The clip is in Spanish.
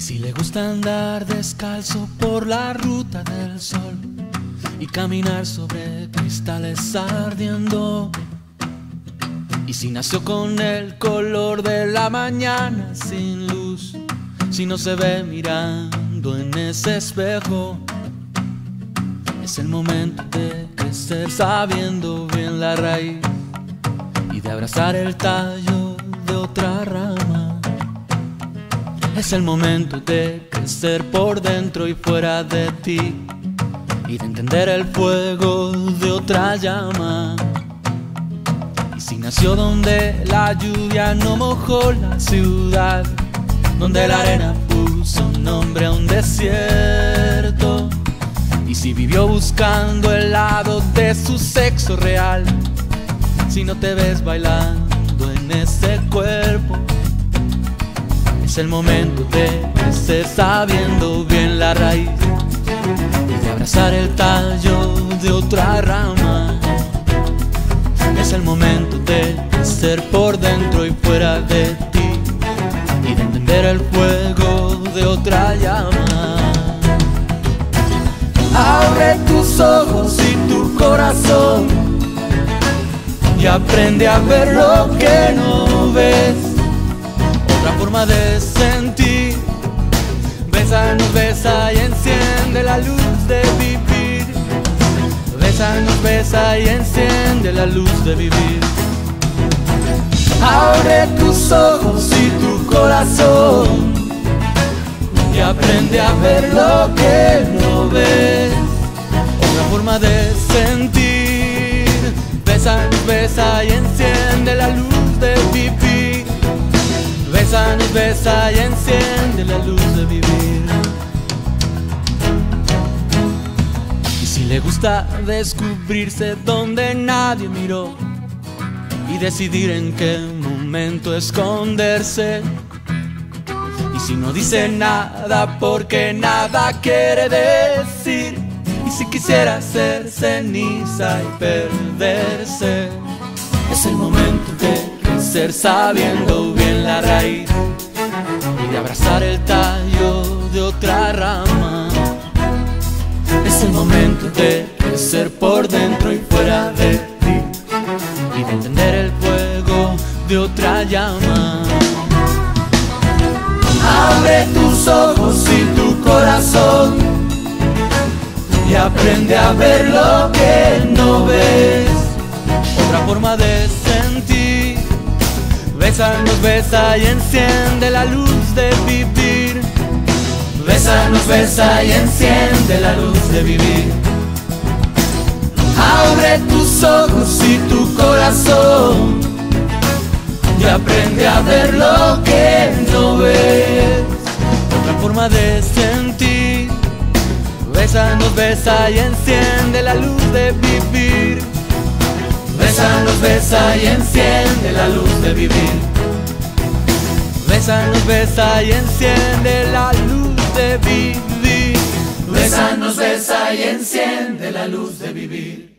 Y si le gusta andar descalzo por la ruta del sol y caminar sobre cristales ardiendo, y si nació con el color de la mañana sin luz, si no se ve mirando en ese espejo, es el momento de crecer sabiendo bien la raíz y de abrazar el tallo de otra rama. Es el momento de crecer por dentro y fuera de ti y de entender el fuego de otra llama. Y si nació donde la lluvia no mojó la ciudad, donde la arena puso nombre a un desierto, y si vivió buscando el lado de su sexo real, si no te ves bailando en ese cuerpo, es el momento de crecer sabiendo bien la raíz y de abrazar el tallo de otra rama. Es el momento de crecer por dentro y fuera de ti y de entender el fuego de otra llama. Abre tus ojos y tu corazón y aprende a ver lo que no ves. Otra forma de sentir. Bésanos, besa y enciende la luz de vivir. Bésanos, besa y enciende la luz de vivir. Abre tus ojos y tu corazón y aprende a ver lo que no ves. Otra forma de sentir. Bésanos, besa y enciende la luz de vivir. Bésanos, besa y enciende la luz de vivir. Y si le gusta descubrirse donde nadie miró y decidir en qué momento esconderse, y si no dice nada porque nada quiere decir, y si quisiera ser ceniza y perderse, es el momento de crecer sabiendo bien la raíz y de abrazar el tallo de otra rama. Es el momento de crecer por dentro y fuera de ti y de entender el fuego de otra llama. Abre tus ojos y tu corazón y aprende a ver lo que no ves. Otra forma de sentir. Bésanos, besa y enciende la luz de vivir. Bésanos, besa y enciende la luz de vivir. Abre tus ojos y tu corazón y aprende a ver lo que no ves. Otra forma de sentir. Bésanos, besa y enciende la luz de vivir. Bésanos, besa y enciende la luz de vivir. Bésanos, besa y enciende la luz de vivir. Bésanos, besa y enciende la luz de vivir.